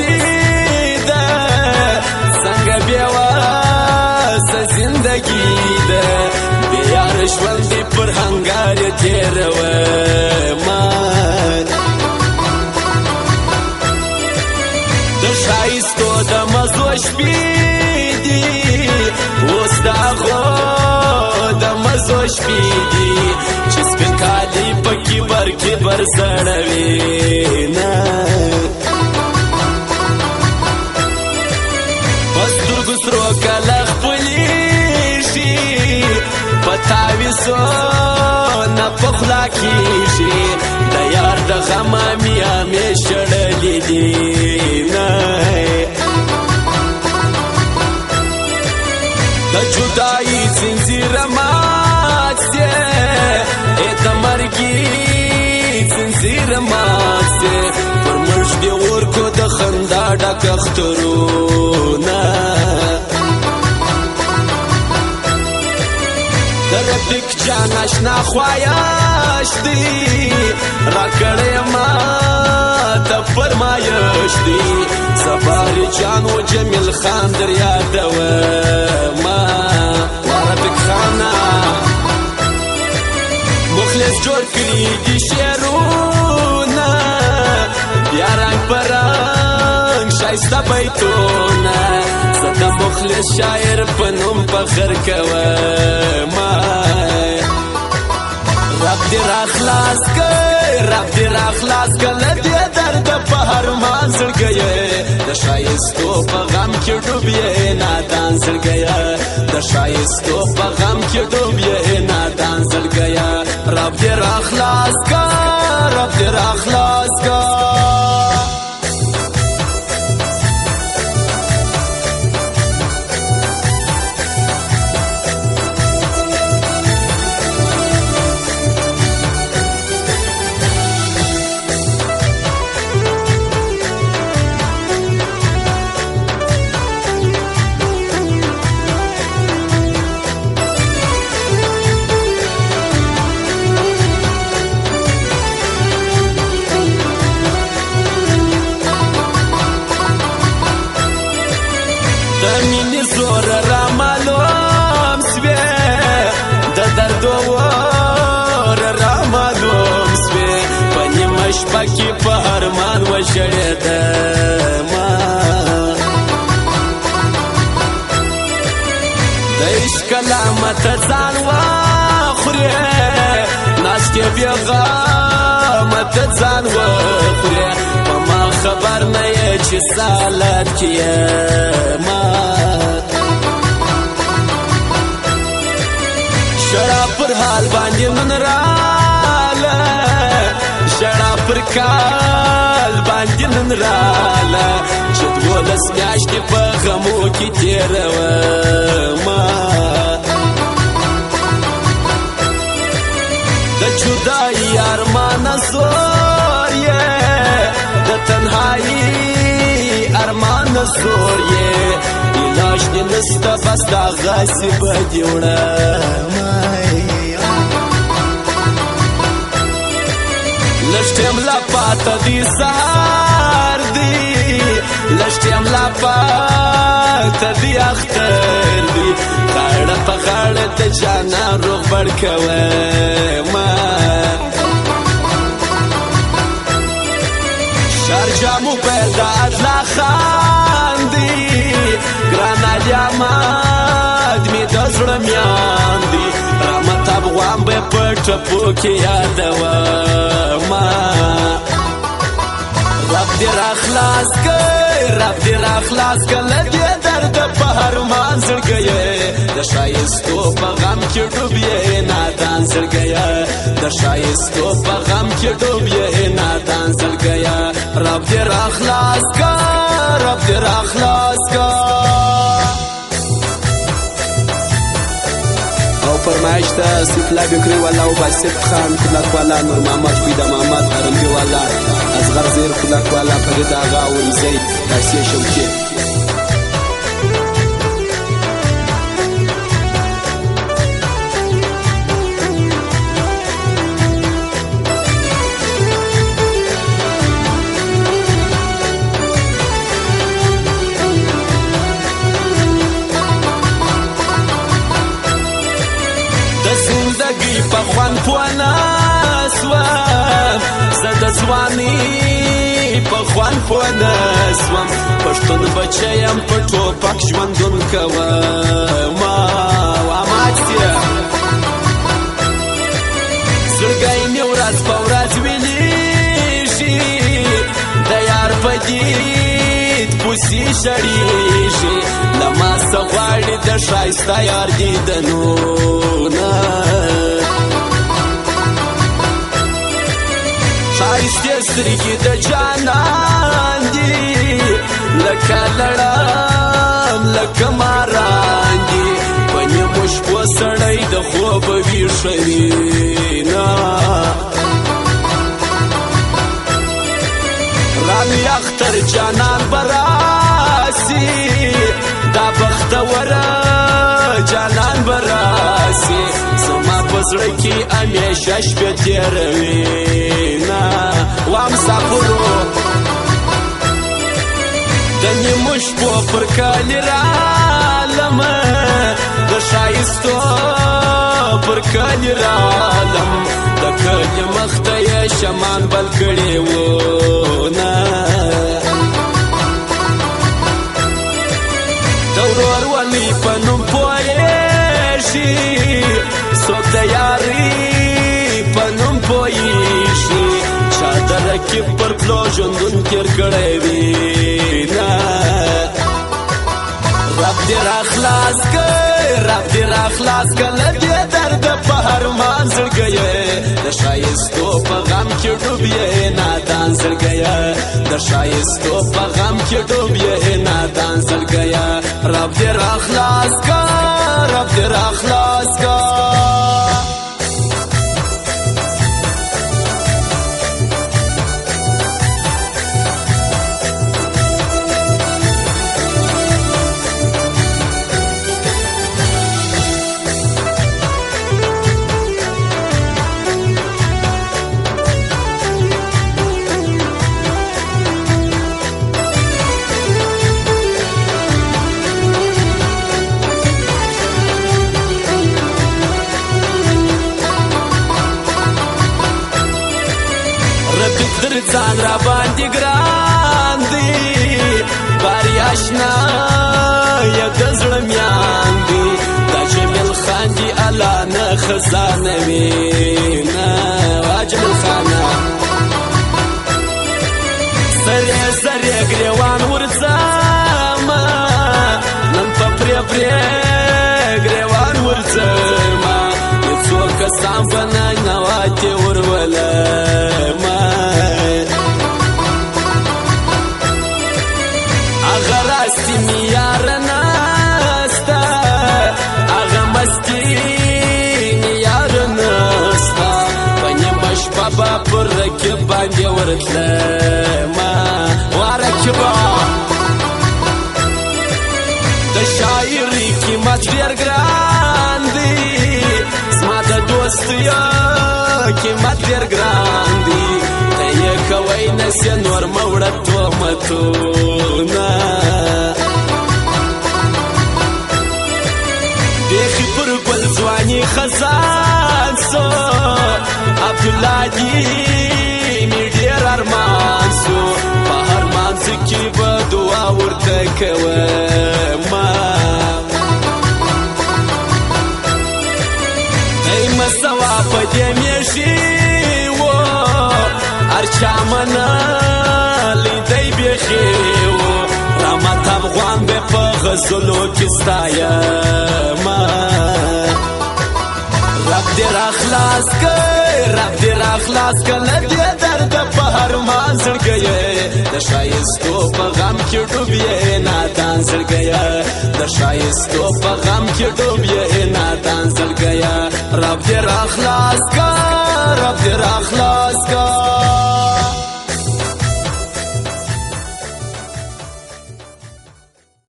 وسیده څنګه بېواسه زندګي ده بیار ژوند دې پر هنګار تېرومه د ښایستو د مزو شپې دي اوس د هغو د مزو شپې دي چې سپین کالي په کبر کبر زړوي په سترګو سرو کله خپلېږي په تاویزو نه په خوله کېږي د یار د غمه میامې شړلې دي د جدایي ځنځیر مات دی د مرګي ځنځیر مات دی پر موږ دې ورکو د خندا ډک اخترونه د رفیق جان اشنا خوایش دی راکړی ماته فرمایش دی سفاري جان و جمیل خان در یادومه رفیق خانه مخلص جوړ کړي دي شعرونه بیا رنګ په رنګ ښایسته بیتونه زه د مخلص شاعر په نوم فخر کومه رب دې راخلاص کړ رب دې راخلاص کړ له دې درده په ارمان زړګی د ښایستو په غم کې ډوب یې نادان زړګی د ښایستو په غم کې ډوب یې نادان زړګی رب دې راخلاص کړ رب دې راخلاص کړ د مینې زور را معلوم سوې د درد اور را معلوم سوې په نیمه شپه کې په ارمان وژړېدمه د عشق لامته ځان وخورې ناستې بېغمه ته ځان وخورې په ما خبر نه یې چې سالت کې یمه شړا پر حال باندې نن راله شړا پر کال باندې نن راله چې 12 میاشتې په غمو کې تېرومه د جدایي ارمانه زور یې د تنهایي ارمانه زور یې علاج دې نسته بس دغسې به دې وړمه لږ ټیم لا پاته دي سهار دی لږ ټیم لا پاته دي اختر دی غاړه په غاړه د جانان روغبړ کومه شارجه موبایل د ادلا خان دی ګران علي احمد مې د زړه میان دی رحمت افغان به په ټپو کې یادومه رب دې راخلاص کړ رب دې راخلاص کړ له دې درده په ارمان زړګی د ښایستو په غم کې ډوب یې نادان زړګی د ښایستو په غم کې ډوب یې نادان زړګی رب دې راخلاص کړ رب دې راخلاص کړ او فرمایش ته سیفلا بکری والا او باسط خان کلک والا نور محمد پیدا محمد ارمبی والا اصغر زیر کلک والا فرید آغا و زید تحسیه شوچه زندگی په خوند پوه نسوم زه د ځوانۍ په خوند پوه نسوم پښتون بچی یم په ټوپک ژوندون کومه واماچیه زړګی مې ورځ په ورځ ویلیږي د یار په دید پوسې شړیږي له ما څه غواړي د ښایسته یار دیدنونه ښایستې سترګې د جانان دي لکه لړم لکه ماران دي په نیمو شپو سړی د خوبه ویښوي نه رانی اختر جانان براسی دا بختوره جانان براسی زما په زړه کې همیشه شپې تېروي نه وامسافرو د نیمو شپو پر کلي رالمه د ښایستو پر کلي رالم د کلي مخ ته یې شمان بل کړی و نه د ورورولۍ په نوم پوهېږي څوک د یارۍ په نوم پوهېږي چا د رقیب پر پلو ژوندون تېر کړی وي نه رب دې راخلاص کړ رب دې راخلاص کړ له دې درده په ارمان زړګیه د ښایستو په غم کې ډوب یې نادان زړګیه د ښایستو په غم کې ډوب یې نادان زړګیه رب دې راخلاص کړ رب دې راخلاص کړ در ځان را باندې ګران دی باري اشنا یا د زړه میان دی دا جمیل خان دی الله نه خزانه وي نه واجمل خانه سرې سرې ګریوان ورځما نن په پرې پرې ګریوان ورځما یو څو کسان بنا نواتې ورولما راستی می یار نستا اغا مستی می یار نستا پنیمش بابا پر رکب باندې ورتلما ورکبا د شاعری قیمت ډیر ګران دی زما د دوستیا قیمت ډیر ګران دی ته یې کوی نسې نور مه وړه تهمتونه بیخي پر ګل ځواني خزان سو عبدالله دي مې ډېر ارمان سو په هر مانځه کې به دعا ورته کومه ای مسوا په دې میاشي و هر چا منلی دی بیخي و رحمت افغان به په غزلو کې ستایمه رب دې راخلاص کړ رب دې راخلاص کړ له دې درده په ارمان زړګیه د ښایستو په غم کې ډوب یې نادان زړګیه د ښایستو په غم کې ډوب یې نادان زړګیه رب دې راخلاص کړ رب دې راخلاص کړ